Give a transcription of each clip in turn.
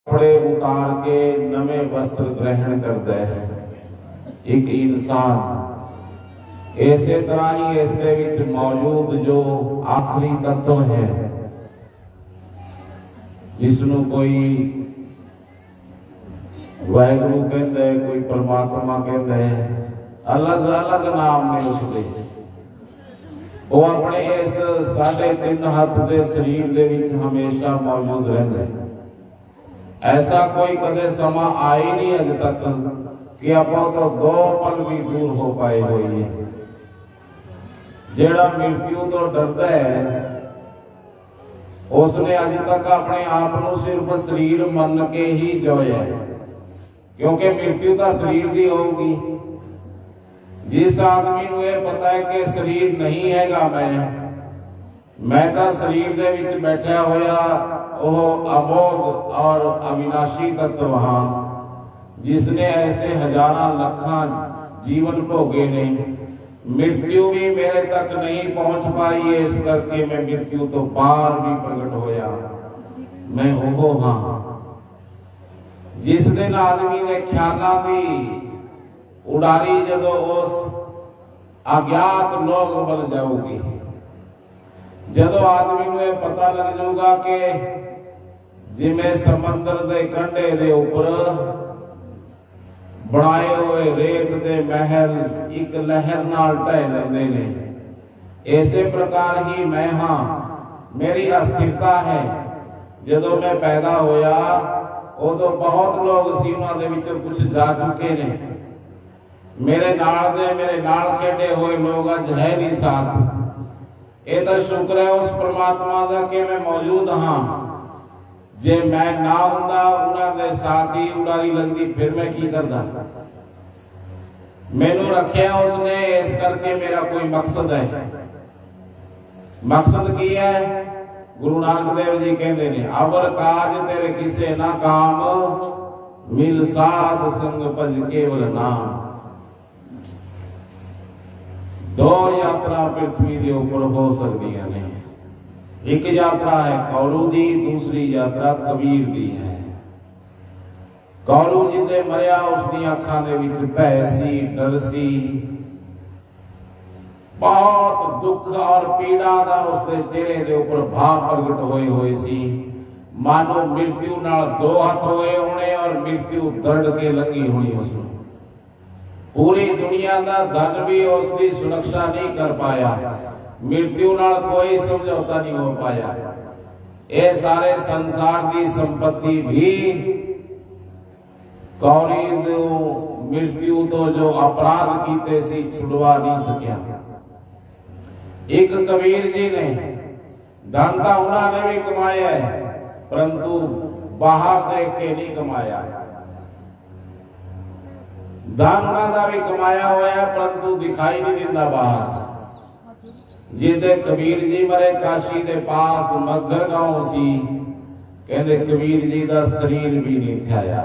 कपड़े उतार के नवे वस्त्र ग्रहण करता है एक इंसान। इसे तरह ही इसके विच मौजूद जो आखिरी तत्व है जिसनों कोई वाहिगुरु कहता है, कोई परमात्मा कहता है, अलग अलग नाम ने उसके वो अपने इस 3.5 हाथ के शरीर के विच हमेशा मौजूद रहता है। ऐसा कोई कदे समा आई नहीं अज तक कि आप तो 2 पल भी दूर हो पाए हुई है। जेड़ा मृत्यु तो डरता है उसने अज तक अपने आप को सिर्फ शरीर मन के ही जोया है, क्योंकि मृत्यु तो शरीर की होगी। जिस आदमी को यह पता है कि शरीर नहीं हैगा, मैं तो शरीर के विच बैठा होया वह अमोघ और अविनाशी तत्व हाँ, जिसने ऐसे हजारों लखा जीवन भोगे ने, मृत्यु भी मेरे तक नहीं पहुंच पाई है, इस करके मैं मृत्यु तो पार भी प्रकट होया। मैं वो हाँ जिस दिन आदमी ने ख्यालों की उड़ारी जदों उस अज्ञात लोग बन जाऊगी, जदों आदमी को यह पता लग जाऊगा कि जिमें समंदर के कंढे दे उपर बनाए हुए रेत के महल एक लहर नाल ढह जाते ने, इसे प्रकार ही मैं हाँ, मेरी अस्थिरता है। जदों मैं पैदा होया उदों बहुत लोग सी उन्हां दे विचों कुछ जा चुके ने, मेरे नाल खेडे हुए लोग अज है नहीं साथ। ये तो शुक्र है उस परमात्मा का कि मैं मौजूद हाँ। जे मैं ना हुंदा उन्होंने साथ ही उड़ारी लगती फिर मैं की करदा। मैनू रखिया उसने, इस करके मेरा कोई मकसद है। मकसद की है? गुरु नानक देव जी कहते ने, अवर काज तेरे किसे ना काम, मिल साध संग भज केवल नाम। 2 यात्रा पृथ्वी के ऊपर हो सकती नहीं। एक यात्रा है कौलू दी, दूसरी यात्रा कबीर दी है। कौलू जिंदे मरिया उसकी अखां दे विच भय सी, डर सी, बहुत दुख और पीड़ा का उसके चेहरे के ऊपर भाव प्रगट होए सी, मानो मृत्यु नाल 2 हाथ होए होने और मृत्यु दर्द के लगी होनी। उसमें पूरी दुनिया का धन भी उसकी सुरक्षा नहीं कर पाया, मृत्यु नाल कोई समझौता नहीं हो पाया। ये सारे संसार की संपत्ति भी कौड़ी मृत्यु तो जो अपराध कीते सी छुड़वा नहीं सकिया। एक कबीर जी ने धन तो उन्होंने भी कमाया है, परंतु बाहर देख के नहीं कमाया। धन उन्होंने भी कमाया हुआ परंतु दिखाई नहीं दिता बाहर। जिदे कबीर जी मरे काशी के पास मगर गांव सी, कहते कबीर जी का शरीर भी नहीं थाया।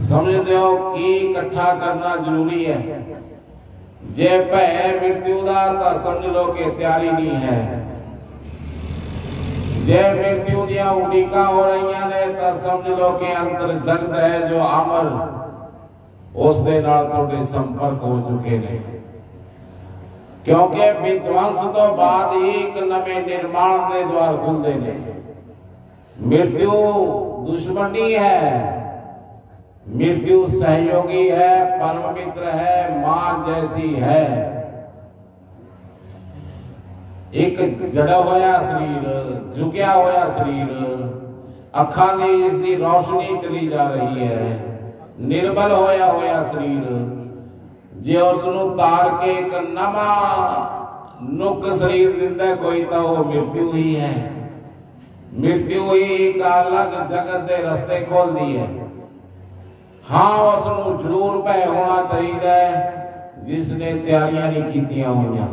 समझते हो कि इकट्ठा करना जरूरी है। जे भय मृत्यु का तो समझ लो कि तैयारी नहीं है। जे मृत्यु दियां उड़ीका हो रही ने तो समझ लो कि अंतर जगत है जो अमर उसके नाल थोड़े संपर्क हो चुके हैं। क्योंकि विध्वंस तो बाद ही एक नवे निर्माण के द्वार खुलते हैं। मृत्यु दुश्मन नहीं है, मृत्यु सहयोगी है, परम मित्र है, मां जैसी है। एक जड़ा होया शरीर, झुकिया होया शरीर, अखां दी इसकी रोशनी चली जा रही है, निर्बल होया शरीर, जे उसनू तार के एक नवा नुक शरीर दिंदा कोई तो वो मृत्यु ही है। मृत्यु ही एक अलग जगत के रस्ते खोल दी है। हाँ उसनू जरूर भय होना चाहिए जिसने तैयारियां नहीं कीतियां हुई,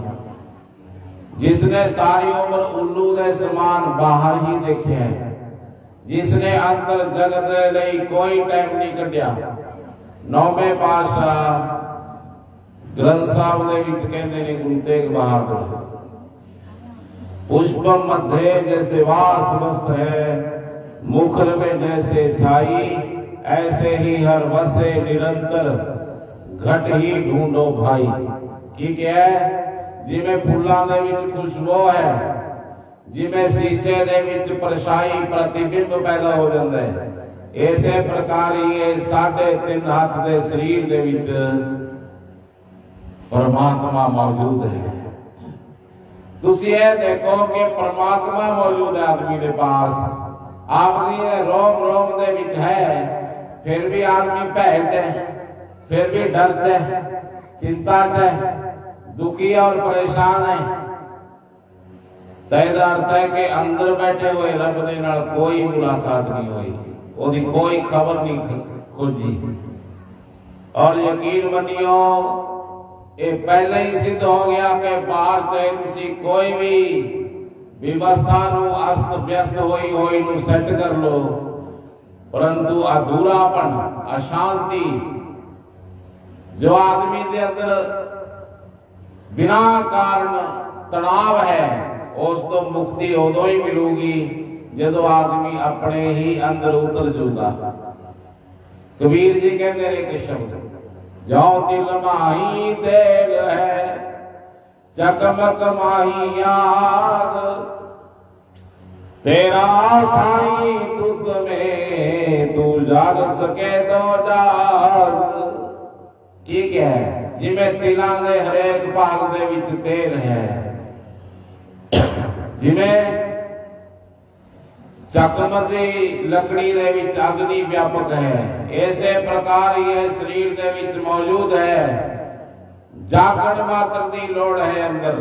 जिसने सारी उम्र उल्लू के समान बाहर ही देखे है, जिसने अंतर जगत के लिए कोई टाइम नहीं कटिया। 9वें पातशाह ग्रंथ साहब के विच कहते ने गुरु तेग बहादुर, पुष्पम मध्य जैसे वास मस्त है, मुखर में जैसे छाई, ऐसे ही हर वसे निरंतर घट ही ढूंढो भाई। की क्या है? जिमें फुल्लां दे विच खुशबू है, जिमें शीशे दे विच परछाई प्रतिबिंब पैदा हो जाता है, इसे प्रकार ही साढ़े 3 हाथ दे शरीर दे विच परमात्मा मौजूद है। तुसी ये देखो कि परमात्मा मौजूद है आदमी के पास, आपकी रोम रोम दे विच है, फिर भी आदमी भय च है, फिर भी डर च है, चिंता च है, दुखी और परेशान है। तय अर्थ है कि अंदर बैठे हुए रब दे नाल कोई मुलाकात नहीं हुई, ओदी कोई खबर नहीं खोजी। और यकीन मनियो ये पहले ही सिद्ध हो गया कि बाहर से तुसी कोई भी व्यवस्था नु अस्त व्यस्त होई नु सेट कर लो, परंतु अधूरापन, अशांति जो आदमी के अंदर बिना कारण तनाव है, उस तो मुक्ति उदों ही मिलूगी जदों आदमी अपने ही अंदर उतर जाऊगा। कबीर जी कहते हैं कि शब्द जो तिल माही तेल है, चकमक माही याद, तेरा साई तुझ में तू जाग सके तो जाग। ठीक है, जिमें तिलां दे हरेक भाग दे विच तेल है, जिमें चकमती लकड़ी दे विच अग्नि व्यापक है, ऐसे प्रकार ये शरीर दे विच मौजूद है। जागण मात्र दी लोड़ है अंदर,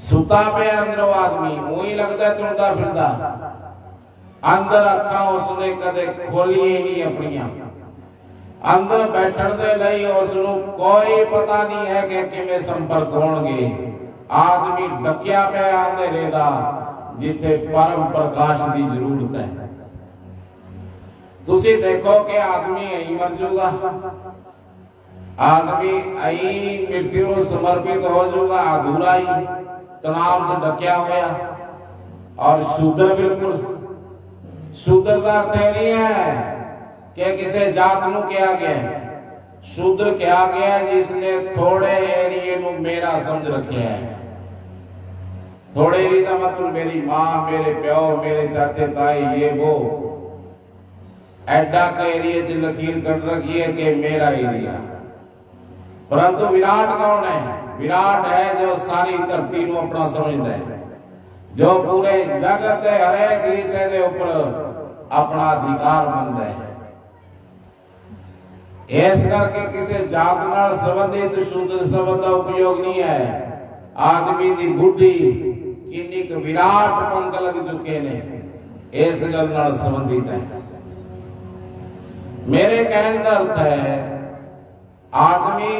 सुता पे अंदर आदमी मुही लगता तुरता फिरता, अंदर अखा उसने कदे खोलिए नहीं अपनिया, अंदर बैठण दे लई उसनू कोई पता नहीं है कि किवें संपर्क होणगे। आदमी डकिया पे अंधेरे दा जिथे परम प्रकाश की जरूरत है। तुसी देखो कि आदमी यही मर जाऊगा, आदमी यही मृत्यु को समर्पित हो जाऊगा, अधूरा ही तनाव से डकिया हुआ और शूद्र। बिल्कुल शूद्र का अर्थ नहीं है कि किसी जात को कहा गया, शूद्र कहा गया जिसने थोड़े एरिए को मेरा समझ रखे है। थोड़े एरिया का मतलब मेरी माँ, मेरे प्यो, मेरे चाचे ताई, ये वो एडा के एरिए च लकीर कट रखी है कि मेरा एरिया। परंतु विराट कौन है? विराट है जो सारी धरती को अपना समझता है, जो पूरे जगत हरेक हिस्से के ऊपर अपना अधिकार बनता है। इस करके किसी जात नाल संबंधित शूद्र शब्द का उपयोग नहीं है। आदमी की बुद्धि किन्नी विराट पंख लग चुके ने, इस गल नाल संबंधित है। मेरे कहने का अर्थ है आदमी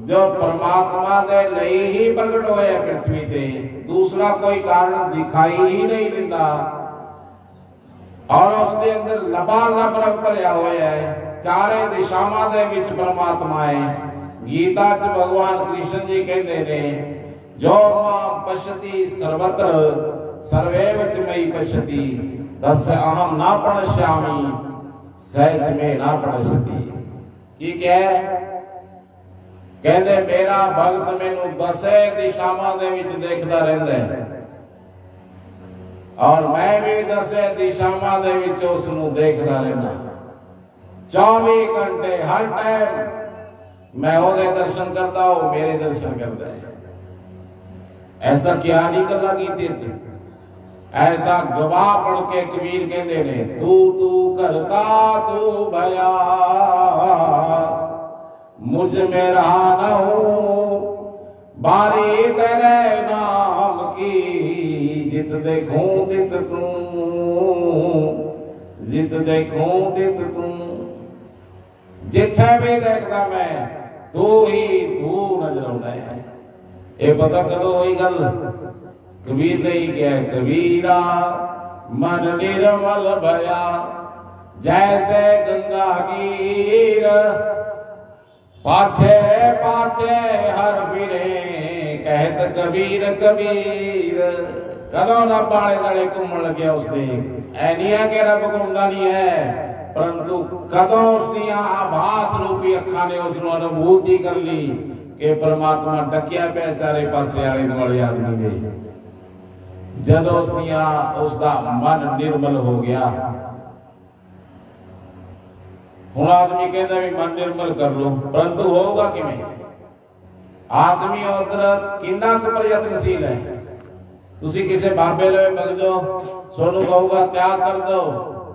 जो परमात्मा दे लई ही प्रगट होया पृथ्वी ते, दूसरा कोई कारण दिखाई ही नहीं दिंदा और उसके अंदर लबालब रंग भरिया होया है। चारे दिशावां दे विच परमात्मा है। गीता च भगवान कृष्ण जी कहते ने, जो मां पश्यति सर्वत्र सर्वैव च मयि पश्यति, तस्य अहम न प्रणश्यामि सहज में न प्रणश्यति। की कह कहते मेरा भगत मैनू दसे दिशावां दे विच देखदा रहिंदा है और मैं भी दसे दिशावां दे विच उसनू देखदा रहना। 24 घंटे हर टाइम मैं ओदे दर्शन करता हूं, मेरे दर्शन करता है। ऐसा क्या नहीं करना कीते, ऐसा गवाह पढ़ के कबीर कहते ने, तू तू करता तू भया मुझ में रहा न हो, बारी तेरे नाम की जित देखूं तित तू, जित देखूं तित तू। जिथे भी देखता मैं तू ही तू नजर आना है। ये पता कदों हुई गल? कबीर ने ही किया, कबीरा मन निर्मल भया जैसे गंगा गीर, पाछे पाछे हर फिरे कहत कबीर कबीर। कदों रब वाले दड़े घूमन लग्या उसने ऐ नहीं है कि रब घूमता नहीं है, परंतु कदों उसदियां आभास रूपी अखां ने उसनूं अनुभूति कर ली कि परमात्मा डकिया पे सारे पासे आले दुआले आदमी दे। जदों उसदा मन निर्मल हो गया, हुण आदमी कहता भी मन निर्मल कर लो, परंतु होगा किवें? आदमी उधर किन्ना क प्रयत्नशील है। तुसी किसी बाबे लवे बग जाओ, सोनू कहूगा त्याग कर दो,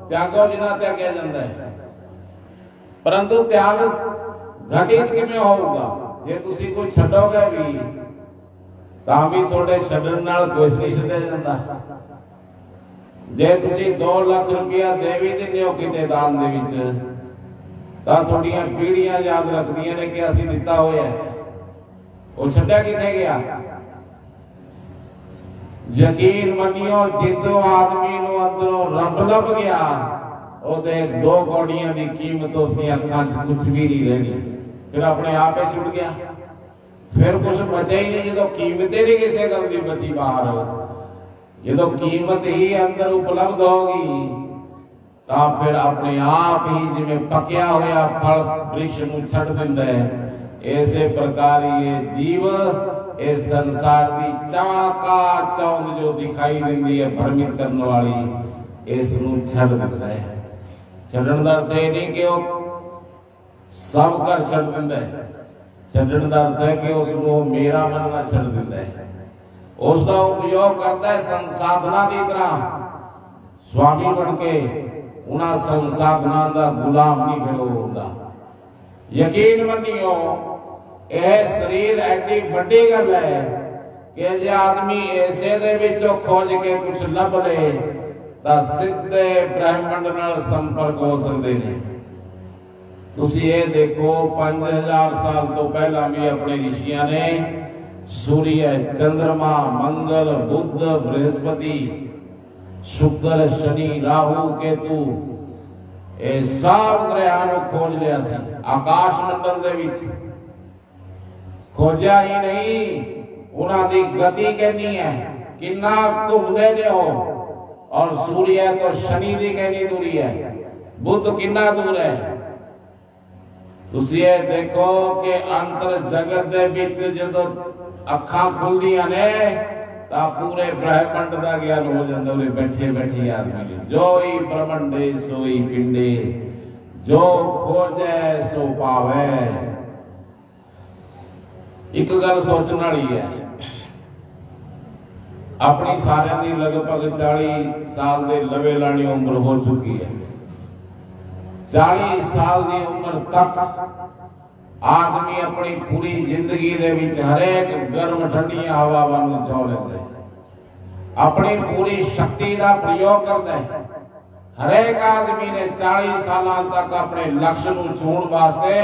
त्यागो जिन्ना त्यागया जाता है, परंतु त्याग घटित किवें होगा? जे तुसी कोई छड्डोगे भी तां भी थोड़े छड्डण नाल कुछ नहीं छड्डिया जांदा। जे तुसी 2 लाख रुपया दे भी दिंदे हो किते दान दे विच, तां थोड़ियां पीढ़ियां याद रखदियां ने कि असीं दित्ता होया है, ਉਹ ਛੱਡਿਆ ਕਿੱਥੇ ਗਿਆ? ਯਕੀਨ ਮੰਨਿਓ, ਜਦੋਂ ਆਦਮੀ ਨੂੰ ਅੰਦਰੋਂ ਰੱਬ ਲੱਭ ਗਿਆ, ਉਹਦੇ 2 ਕੌੜੀਆਂ ਦੀ ਕੀਮਤ ਉਸਦੀਆਂ ਅੱਖਾਂ 'ਚ ਕੁਝ ਵੀ ਨਹੀਂ ਰਹਿਣੀ। ਫਿਰ ਆਪਣੇ ਆਪ ਹੀ ਛੁੱਟ ਗਿਆ, ਫਿਰ ਕੁਝ ਬਚਿਆ ਹੀ ਨਹੀਂ। ਜਦੋਂ ਕੀਮਤ ਹੀ ਨਹੀਂ ਕਿਸੇ ਗੱਲ ਦੀ ਬਚੀ ਬਾਹਰ, ਜਦੋਂ ਕੀਮਤ ਹੀ ਅੰਦਰ ਉਪਲਬਧ ਹੋਗੀ ਤਾਂ ਫਿਰ ਆਪਣੇ ਆਪ ਹੀ ਜਿਵੇਂ ਪੱਕਿਆ ਹੋਇਆ ਫਲ ਵ੍ਰਿਕਸ਼ ਨੂੰ ਛੱਡ ਦਿੰਦਾ ਹੈ, ऐसे प्रकार ये जीव इस संसार की चाका चौंध जो दिखाई देती है भ्रमित करने वाली, इसनूं छड्ड दिंदा है। छड्डण दा अर्थ ये नहीं कि वो सब कर छड्ड दिंदा है, छड्डण दा अर्थ है कि उसनूं मेरा मनना छड्ड दिंदा है। उसका उपयोग करता है संसाधना की तरह, स्वामी बन के उन्हां संसाधना का गुलाम नहीं फिर होंदा। यकीन मनियो, यह शरीर एडी बड़ी गल है कि जे आदमी ऐसे दे विचों खोज के कुछ लभ ले तां सीधे ब्रह्मंड नाल संपर्क हो सकदे ने। तुसीं ये देखो 5000 साल तो पहला भी अपने ऋषियां ने सूर्य, चंद्रमा, मंगल, बुध, बृहस्पति, शुक्र, शनि, राहु, केतु ਇਹ सब ग्रहां ਨੂੰ खोज लिया सी। आकाश मंडल दे विच खोजा ही नहीं, उन्हां दी गति कितनी है, किन्ना घूमदे ने हो, और सूर्य तो शनि दी कितनी दूरी है, बुध किन्ना दूर है। तुसीं ये देखो कि अंतर जगत दे विच जदों अखां खुलदियां ने तां पूरे ब्रह्मंड का ज्ञान हो जाता है बैठे बैठे आदमी। जो ही ब्रह्मंडे सोई पिंडे, जो खोजे सो पावे। एक गल सोचने वाली है, अपनी सारियां दी लगभग 40 साल के लवे लानी उम्र हो चुकी है। 40 साल की उम्र तक आदमी अपनी पूरी जिंदगी दे विच हरेक गर्म ठंडियां हवावां नूं चो लैंदा है, अपनी पूरी शक्ति का प्रयोग करता है। हरेक आदमी ने 40 साल तक अपने लक्ष्य नूं छूण वास्ते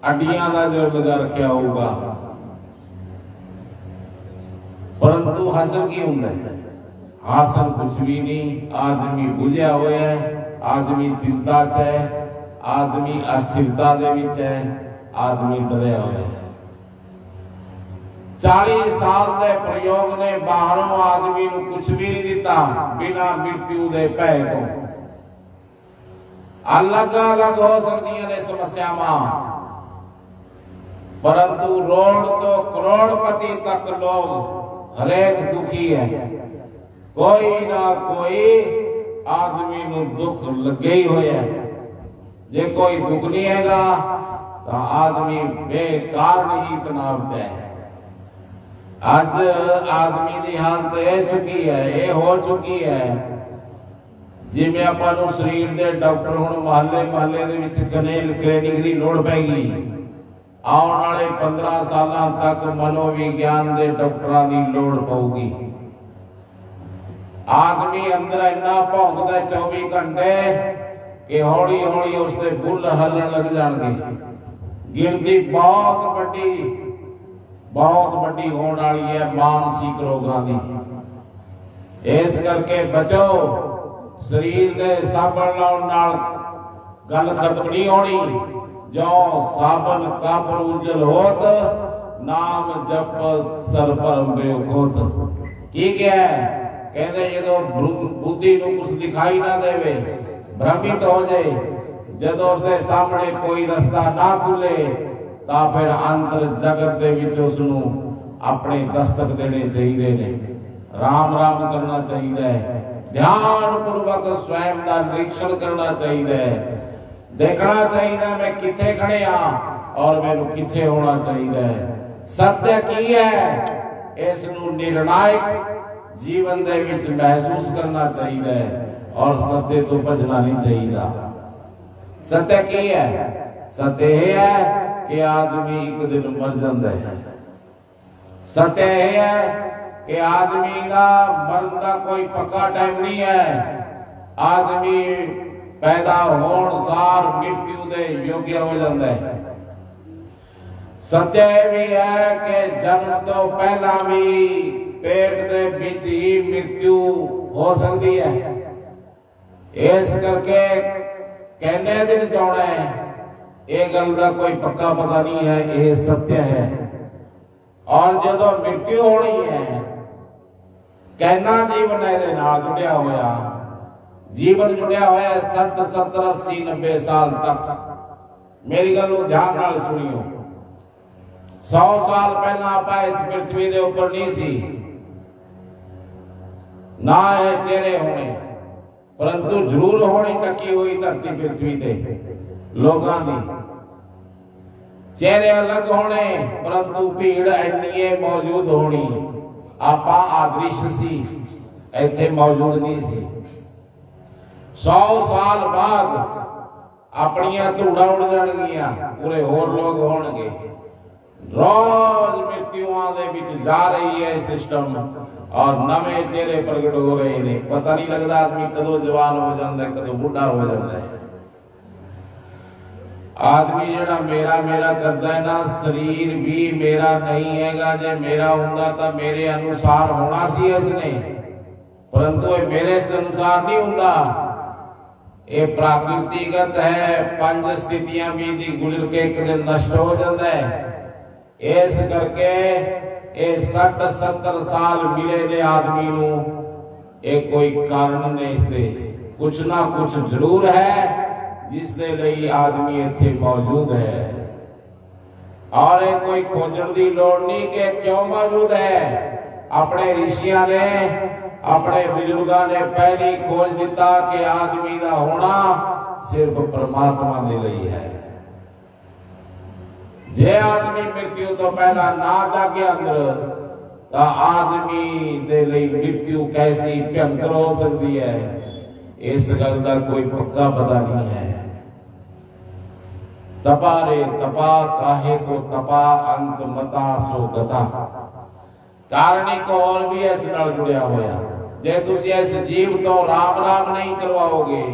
अड्डियां का जोर लगा रखा होगा, परंतु हासिल की हुंदा है? हासिल कुछ भी नहीं। आदमी बुझिया होया है, आदमी चिंता च है, आदमी अस्थिरता दे विच है, आदमी डरिया होया है। 40 साल के प्रयोग ने बाहरों आदमी को कुछ भी नहीं दिता, बिना मृत्यु के भय तो। अलग अलग हो सकती ने समस्यावां, परंतु रोड तो करोड़पति तक लोग हरेक दुखी है। कोई ना कोई आदमी को दुख लगे ही होया। जे कोई दुख नहीं हैगा तो आदमी बेकार नहीं तनाव च है। अज आदमी की हालत यह चुकी है, ये हो चुकी है जिवें आपां नूं शरीर के डॉक्टर हुण महल्ले महल्ले दे विच क्लिनिक की लोड़ पैगी। आने वाले 15 साल तक मनोविज्ञान के डॉक्टरां की लोड़ पऊगी। आदमी अंदर इन्ना भौंकदा 24 घंटे कि हौली हौली उसके बुल हलन लग जाएंगे। गिनती बहुत बड़ी होने वाली है मानसिक रोगों की। इस करके बचो, शरीर के साबन लाउण नाल गल खत्म नहीं होनी। जो साबन काबर उजल होत, नाम जप सर पर बेखोत। की क्या है कहते जो बुद्धि को कुछ दिखाई ना देवे, भ्रमित हो जाए, जदों उसके सामने कोई रास्ता ना खुले तो फिर अंतर जगत दे विच उसनू अपने दस्तक देने चाहिए ने, राम राम करना चाहिए, ध्यान पूर्वक स्वयं का निरीक्षण करना चाहिए, देखना चाहिए मैं किथे खड़े हाँ और मैनू किथे होना चाहिए, सत्य की है इसनू निर्णायक जीवन दे विच महसूस करना चाहिए और सत्य तो भजना नहीं चाहिए। सत्य की है? सत्य यह है कि आदमी एक दिन मर जाता है। सत्य यह है कि आदमी का मरन का कोई पक्का टाइम नहीं है। आदमी पैदा होण सार मृत्यु दे योग्य हो जाता है। सत्य भी है कि जन्म तो पहला भी पेट दे बीच ही मृत्यु हो सकती है। इस करके कहने दिन जाना है, ये गल का कोई पक्का पता नहीं है, ये सत्य है। और जो मृत्यु होनी है, कहना जीवन है नाल जुड़िया होया, जीवन जुड़िया होया 60 70 80 90 साल तक। मेरी गल ध्यान नाल सुनियो, 100 साल पहला आप इस पृथ्वी के ऊपर नहीं सी, ना है चेहरे होने, परंतु जरूर होनी टकी हुई धरती पृथ्वी ते लोगों की चेहरे अलग होने, परंतु भीड़ इन्नी मौजूद होनी। आपा आदृश सी, इत्थे मौजूद नहीं सी। 100 साल बाद अपनियां धूड़ा उड़ जाणगियां, पूरे होर लोग होणगे। रोज मृत्युआं दे विच जा रही है सिस्टम और नवे चेहरे प्रगट हो रहे ने। पता नहीं लगता आदमी कदों जवान हो जाता है, कदों बुढ़ा हो जाता है। आदमी जेड़ा मेरा मेरा करता है ना, शरीर भी मेरा नहीं हैगा। जे मेरा होंदा तो मेरे अनुसार होना सी इसने, परंतु ये मेरे से अनुसार नहीं होंदा। ये प्राकृतिकगत है, 5 स्थितियां भी दी गुजर के एक दिन नष्ट हो जाता है। इस करके 60 70 साल मिले ने आदमी नू, एक कोई कारण ने, इससे कुछ ना कुछ जरूर है जिसके लिए आदमी इत्थे मौजूद है। और एक कोई खोजण की लोड़ नहीं कि क्यों मौजूद है। अपने ऋषियों ने, अपने बुजुर्गों ने पहले खोज दिता कि आदमी का होना सिर्फ परमात्मा के लिए है। जे आदमी मृत्यु तो पहला ना जागे अंदर, तो आदमी दे लिए मृत्यु कैसी भयंकर हो सकती है, इस गल का कोई पक्का पता नहीं है। तपा रे तपा काहे को तपा, अंत मता सो गता। कारणी को और भी इस नाल जुड़िया होया। जे तुसी इस जीव तो राम राम नहीं करवाओगे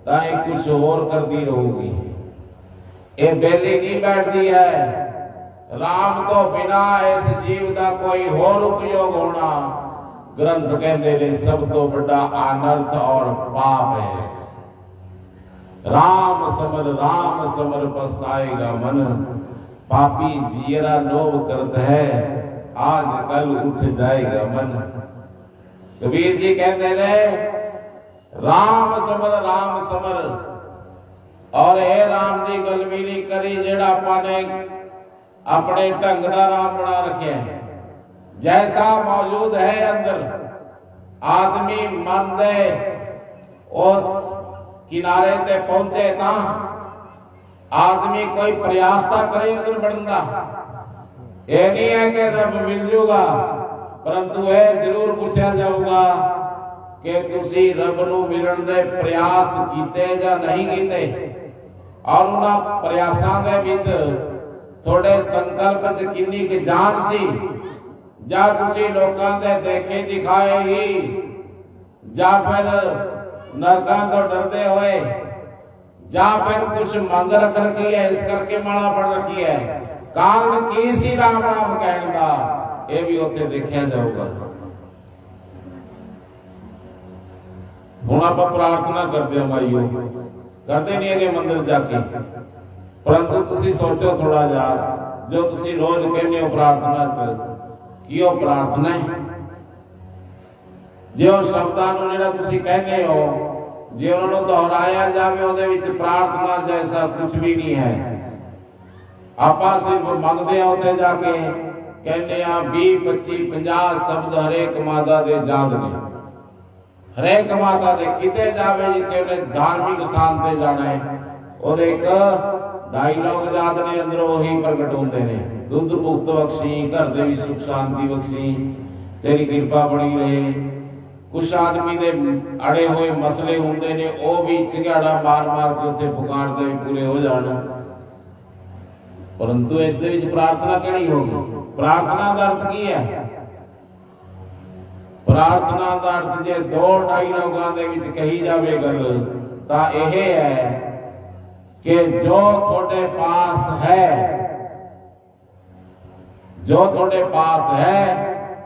तो कुछ और करती रहोगी। ये बेली नहीं बैठती है। राम तो बिना इस जीव का कोई और उपयोग होना, ग्रंथ कहते ने सब तो बड़ा अनर्थ और पाप है। राम समर पछताएगा मन, पापी जियरा लोभ करत है, आज कल उठ जाएगा मन। कबीर जी कहते रहे राम समर। और ये राम की गल भी नहीं करी जेड़ा आपने अपने ढंग का राम बना रखे है। जैसा मौजूद है अंदर, आदमी मन दे उस किनारे ते पहुंचे ना, आदमी कोई प्रयासता करे अंदर बढ़ने का। यह नहीं है कि रब मिल जाऊगा, परंतु यह जरूर पूछा जाऊगा कि तुसी रब नू मिलन दे प्रयास कीते या नहीं कीते, और उन्हां प्रयासां दे विच थोड़े संकल्प च किन्नी की जान सी, या तुसी लोकां दे देखे दिखाए ही, या फिर नरकां तो डरते हुए, या फिर कुछ मंग रख रखी है इस करके माला पड़ रखी है। कारण की सी राम राम कहने का, ये भी उत्थे देखा जाऊगा। हुण आप प्रार्थना करते माइयो, करते नहीं है मंदिर जाके, परंतु तुसी सोचो थोड़ा जा, जो तुसी रोज कहने हो प्रार्थना से, कि वो प्रार्थना है। जे उस शब्दां नूं जिहड़ा तुसीं कहने हो जे उन्होंने दोहराया जाए उहदे विच प्रार्थना जैसा कुछ भी नहीं है। आपां सिर्फ मंगदे आ उत्थे जाके कहने 20 25 50 शब्द हरेक माता दे याद ने। हरेक माता दे किते जावे जिथे उन्हें धार्मिक स्थान ते जाना है ओहदे एक डायलॉग याद ने अंदरों वही प्रगट होंदे ने। दुध मुक्त बख्शी घर दे विच सुख शांति बख्शी तेरी कृपा बनी रहे। कुछ आदमी दे अड़े हुए मसले होंदे ने ओ भी चिंगाड़ा मार मार के उत्थे पुकारदे पूरे हो जाण। परंतु इस दे विच प्रार्थना किहड़ी होगी? प्रार्थना दा अर्थ की है? प्रार्थना दा अर्थ जे 2 डायलॉगां दे विच कही जावे गल तां यह है कि जो थोड़े पास है, जो थोड़े पास है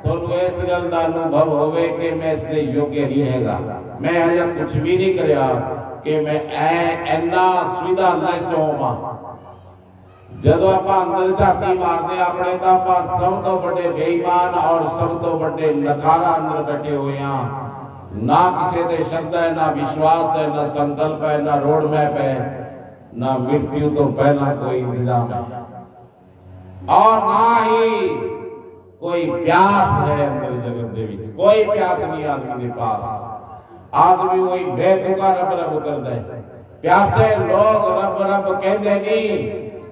थोनू इस गल दा अनुभव होवे कि मैं इसके योग्य नहीं हैगा, मैं अजे कुछ भी नहीं करया कि मैं इन्ना सुविधा लैस होवां। जदों आपां अंदर झाती मारदे अपने तां आपां सब तो बड़े बेईमान और सब तो बड़े नकारा अंदर बैठे हुए हैं। ना किसी ते श्रद्धा है, ना विश्वास है, ना संकल्प है, ना रोड मैप है, ना मृत्यु तो पहला कोई इंतजाम है और ना ही कोई प्यास है अंदर जगत दे विच। कोई प्यास नहीं आदमी के पास। आदमी वही बेतुका रब रब करदा है। प्यासे लोग रब रब कहंदे नहीं,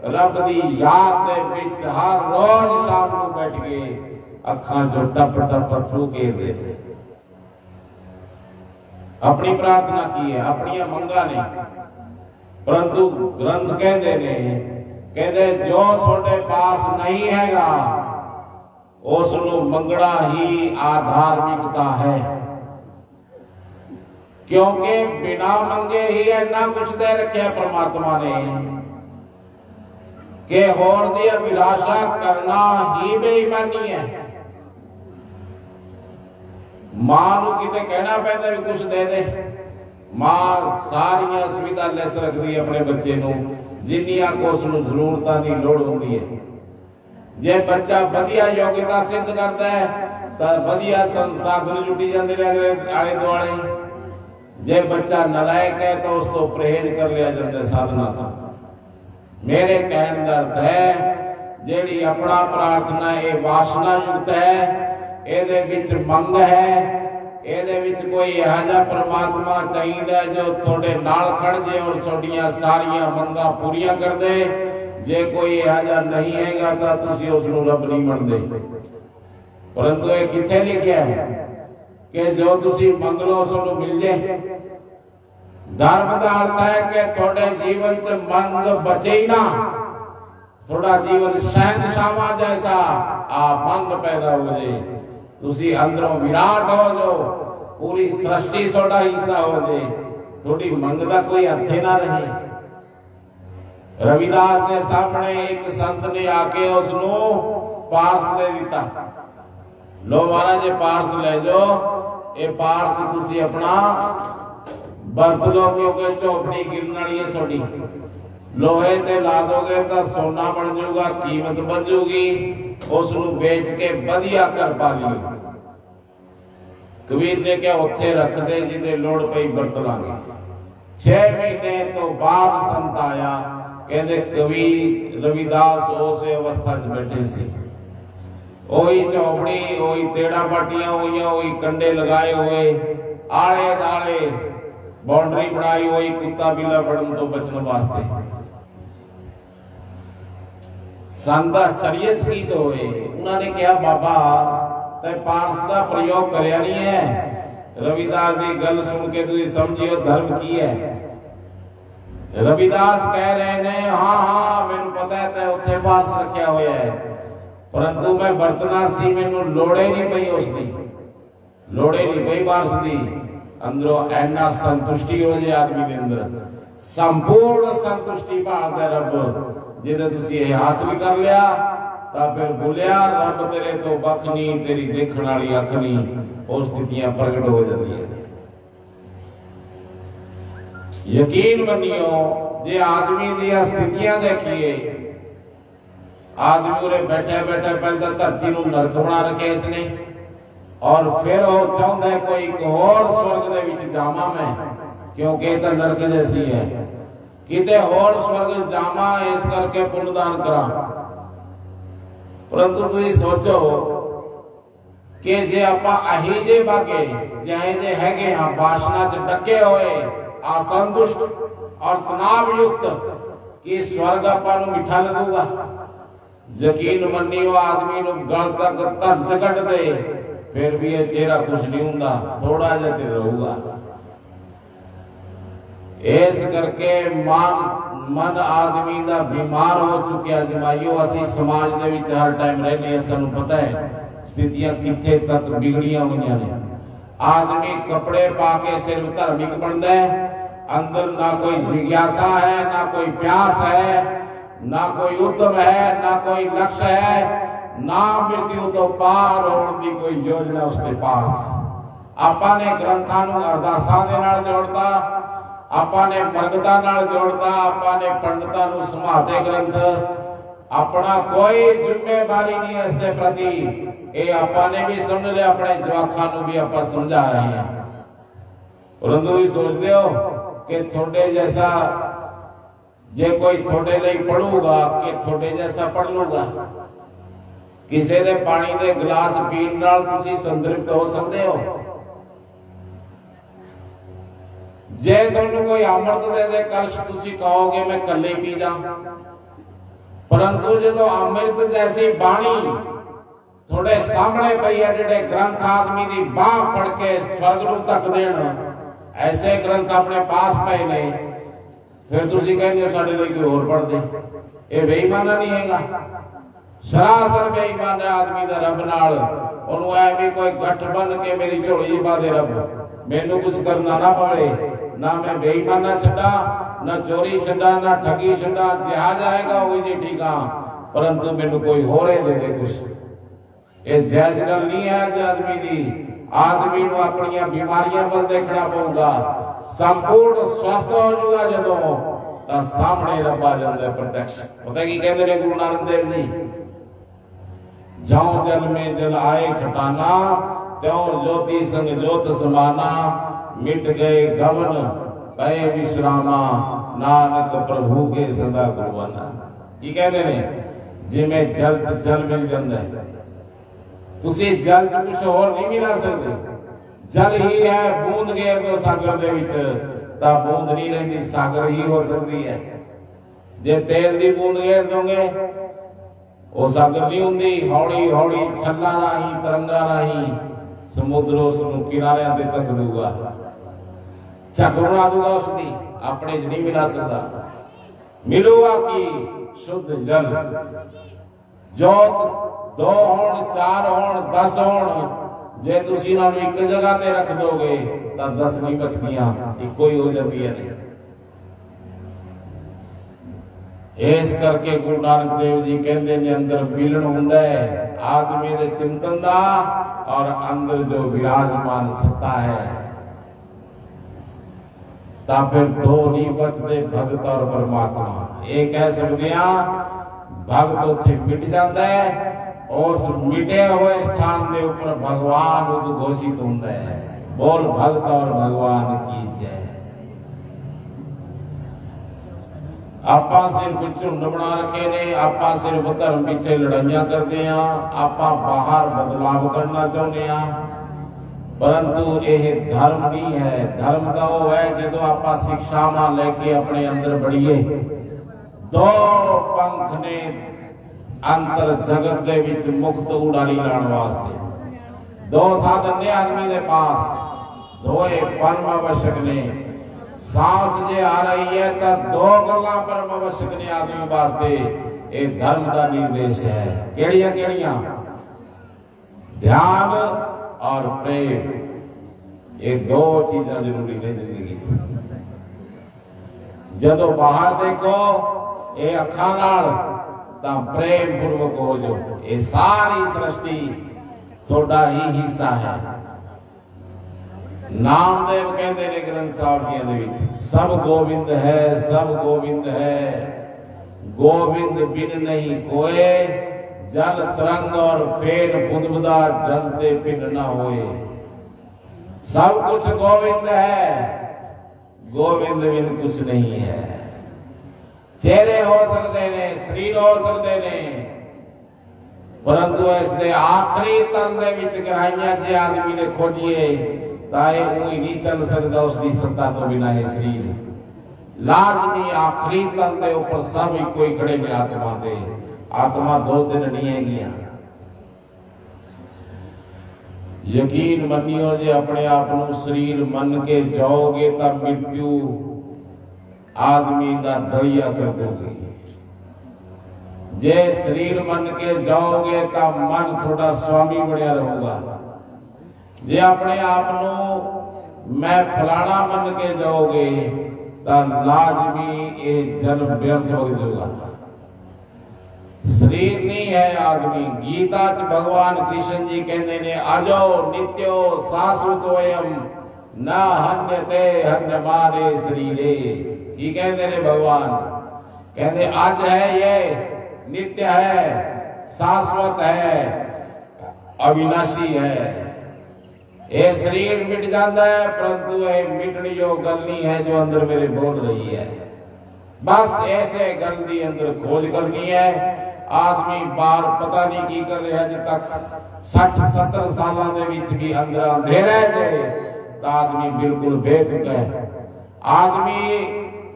रब दी याद दे विच हर रोज शाम को बैठ के अखां जो टप टप अथरू घेरदे ने। अपनी प्रार्थना की है, अपनी मंगा ने, परंतु ग्रंथ कहंदे ने कहंदे जो थोड़े पास नहीं हैगा उसनू मंगना ही आधार्मिकता है। क्योंकि बिना मंगे ही इन्ना कुछ दे रखा परमात्मा ने कि होर दी अभिलाषा करना ही बेईमानी है। मां नू किते कहना पैंदा भी कुछ दे दे, मां सारियां सुविधा लैस रखदी अपने बच्चे नू जिन्नियां को उसनू जरूरतां दी लोड़ हुंदी है। जे बच्चा वधिया योग्यता सिद्ध करता है तो वधिया संसाधन लुटी जाते आले दुआले। जे बच्चा नलायक है तो उस तो परहेज कर लिया जाता साधना तो। मेरे कहने का अर्थ है जेड़ी अपना प्रार्थना ये वासना युक्त है, एदे विच मंग है, एदे विच कोई ऐसा परमात्मा चाहिए जो थोड़े नाल खड़ जे और थोड़ियां सारियां मंगा पूरियां कर दे। जे कोई ऐसा नहीं हैगा तो तुसी उसनू रब नहीं मनदे। परंतु ये किथे लिखा है कि जो तुसी मंग लो उसनू मिल जाए। धर्म का अर्थ है कि थोड़े जीवन च मंग बचे ही ना, थोड़ा जीवन शहनशाह जैसा मंग पैदा हो जाए। तुसी अंदरों विराट हो जो पूरी सृष्टि थोड़ा हिस्सा हो जाए, थोड़ी मंग का कोई अर्थ ना रहे। रविदास के सामने एक संत ने आके उसनू पार्स दे दिता, लो महाराज ये पार्स ले जाओ, ये पार्स तुसी अपना बरत लो क्योंकि झोपड़ी गिरन वाली है थोड़ी। लोहे ते ला दोगे तो सोना बन जाऊगा, कीमत बन जाऊगी, उसनू बेच के वधिया घर पा लियो। कबीर ने क्या उत्थे रख दे जिदे लोड़ पई बरत लांगे। 6 महीने तो बाद संत आया, कहते कवि रविदास उस अवस्था च बैठे सी, ओही झोपड़ी, ओही तेड़ा पाटियां हुई, ओही कंडे लगाए हुए, आले दाले बाउंड्री बनाई हुई कुत्ता बिल्ला पड़न तो बचने वास्ते। संत आश्चर्यचकित होए, उन्होंने कहा बाबा ते पार्स का प्रयोग करया नहीं है। रविदास की गल सुन के तुम समझियो धर्म की है। रविदास कह रहे ने हाँ हाँ मैनू पता है ते उत्थे पार्स रखा हुआ है, परंतु मैं बरतना सी, मैनू लोड़े नहीं पई, उसकी लोड़े नहीं पई पार्स दी। अंदरों ऐना संतुष्टि हो जाए आदमी के अंदर, संपूर्ण संतुष्टि भालदा रब। जिदे तुसी ये हासिल कर लिया तो फिर बोलिया रब तेरे तो बख नहीं, तेरी देखने वाली अख नहीं, वो स्थितियां प्रगट हो जाती है। यकीन बनियो जे आदमी दी स्थितियां देखिए, आदमी उरे बैठे बैठे पहले धरती नूं नरक बना रखे इसने, और फिर वो चाहता है कोई होर स्वर्ग दे विच जावां मैं, क्योंकि तो नरक जैसी है, किते होर स्वर्ग जावां इस करके पुण्यदान करा। परंतु तुसीं सोचो कि जे आपां अहीजे बागे जहे जे हैगे हाँ वासना च डके होए असंतुष्ट और तनाव युक्त कि स्वर्ग आपां नूं मिठा लगूगा। यकीन मनियो आदमी नूं गल तक धरस कट दे फिर भी ये चेहरा खुश नहीं हुंदा, थोड़ा जिहा चिर रहूगा। इस करके मन आदमी दा बीमार हो चुकिया। जमाइयो असी समाज दे विच हर टाइम रहने, सानू पता है स्थितियां किथे तक बिगड़ियां हुई ने। आदमी कपड़े पाके सिर्फ धार्मिक बनता है, अंदर ना कोई जिज्ञासा है, ना कोई प्यास है, ना कोई उद्यम है, ना कोई लक्ष्य है, ना मृत्यु तो पार होने की कोई योजना उसके पास। आपां ने ग्रंथां नूं अरदासां दे नाल जोड़ता, आपां ने मरगता नाल जोड़ता, आपां ने पंडितां नूं संभालते ग्रंथ। अपना कोई जिम्मेदारी नहीं है इसके प्रति। ये आपां ने भी समझ लिया, अपने जवाखां नूं भी आपां समझा रहे हैं। परंतु ये सोचते हो कि थोड़े जैसा जे कोई थोड़े लिए पढ़ूगा कि थोड़े जैसा पढ़ लूगा। किसी ने पानी के गिलास पीण नाल तुसीं संतृप्त हो सकते हो। जे तुहानूं कोई अमृत दे दे कलश, तुसीं कहोगे मैं कल्ले पी जा। परंतु जो अमृत जैसी बाणी थोड़े सामने पई है, जिहड़े ग्रंथ आदमी की बाह पढ़ के स्वर्ग नूं तक देण, ऐसे ग्रंथ अपने पास पे ने, फिर तुसीं कहंदे हो साडे लिए कोई होर पढ़ दे। ये बेईमाना नहीं हैगा, सरासर बेईमान है आदमी दा रब नाल। उहनूं ऐ भी कोई गठ बन के मेरी झोली च पा दे रब, मैनूं कुछ करना ना पवे, ना मैं बेईमाना छड्डा, ना चोरी छड्डा, ना ठगी छड्डा, जिहा जाएगा वही जी ठीक हाँ, परंतु मैनूं कोई होरे दे दे कुछ। ये जायज गल नहीं है आदमी दी। आदमी नूं अपनियां बीमारियां वल देखना पऊगा। संपूर्ण स्वस्थ हो जाऊगा जदों तां सामने रब आ जांदा है प्रत्यक्ष। पता की कहंदे ने गुरु नानक देव जी, जौं जल में जल आए खटाना, त्यों ज्योति संग ज्योत समाना, मिट गए गवन पए विश्रामा, नानक प्रभु के सदा गुरबाना। की कहंदे ने जिवें जल च जल मिल जांदा है, तुसी जल च कुछ होर नहीं मिला सकते। जल ही है, बूंद गेर दो सागर दे विच तां बूंद नहीं रहिंदी, सागर ही हो सकती है। जे तेल दी बूंद गेर दोगे वो सागर नहीं हुंदी। हौली हौली छल्ला राही तरंगा राही समुद्र उसनूं किनारियां ते तक दूगा, झक बना दूगा उसकी, अपने च नहीं मिला सकता। मिलूगा कि शुद्ध जल। जोत 2 होण 4 होण 10 होण, जे तुसीं इन्हां नूं एक जगह ते रख दोगे तां 10 नहीं बचदियां, इक्को ही हो जांदी है। इस करके गुरु नानक देव जी कहंदे ने अंदर मिलन हुंदा है आदमी दे चिंतन दा, और अंदर जो विराजमान सत्ता है, तां फिर दो नहीं बचते भगत और परमात्मा। एक कह सकते हैं भगत उत्थे मिट जाता है, उस मिटे हुए स्थान के ऊपर भगवान उद्घोषित होता है। बोल भगत और भगवान की जय। आपां सिर्फ झुंड बना रखे ने, आपां सिर्फ धर्म पीछे लड़ाइयां करते हैं, आपां बाहर बदलाव करना चाहते हैं, परंतु यह धर्म नहीं है। धर्म तो वो है जो आपां शिक्षावां लेके अपने अंदर बढ़िए। 2 पंख ने अंतर जगत दे विच मुक्त उड़ारी लाण वास्ते। 2 साधन ने आदमी दे पास, 2 परम आवश्यक ने। सांस जे आ रही है तो 2 गल्लां परम आवश्यक ने आदमी वास्ते। ये धर्म का निर्देश है। केड़ियां केड़ियां? ध्यान और प्रेम। ये 2 चीजें जरूरी ने जिंदगी से। जदों बाहर देखो ये अखां नाल तां प्रेम पूर्वक हो जो। ये सारी सृष्टि थोड़ा ही हिस्सा है। नामदेव कहते ने ग्रंथ साहब जी दे विच, सब गोविंद है, सब गोविंद है, गोविंद बिन नहीं कोए, जल तरंग और फेन बुदबुदा जलते पिन न होए। सब कुछ गोविंद है, गोविंद बिन कुछ नहीं है। चेहरे हो सकते ने, शरीर हो सकते ने, परंतु इसके आखिरी तन दे विच गहराइयां जे आदमी दे खोजिए ताए वो ही नहीं चल सकता उसकी सत्ता तो बिना है शरीर। लाजमी आखिरी तन दे ऊपर सब ही कोई खड़े में आत्मा दे। आत्मा दो दिन नहीं है गिया। यकीन मनियो जे अपने आप को शरीर मन के जाओगे तब मृत्यु आदमी का दरिया कर दोगे। जे शरीर मन के जाओगे तब मन थोड़ा स्वामी बनया रहूगा। जे अपने आप को मैं फलाना मन के जाओगे तब लाजमी ये जन्म व्यर्थ हो जाएगा। शरीर नहीं है आदमी। गीता च भगवान कृष्ण जी कहते ने अजो नित्यो शाश्वतोयम न हन्यते हन्यमाने शरीरे। की कहते ने भगवान कहते आज है, ये नित्य है, शाश्वत है, अविनाशी है। ये शरीर मिट जाता है परंतु ये मिटनी जो गलनी है जो अंदर मेरे बोल रही है। बस ऐसे गलती अंदर खोज करनी है। आदमी बार पता नहीं की कर रहा अज तक 60-70 सालों के बीच भी अंदर अंधेरा है तो आदमी बिल्कुल बेतुक है। आदमी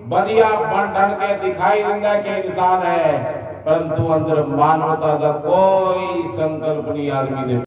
बढ़िया बन ढंग के दिखाई देता है कि इंसान है परंतु अंदर मानवता का कोई संकल्प नहीं आदमी ने।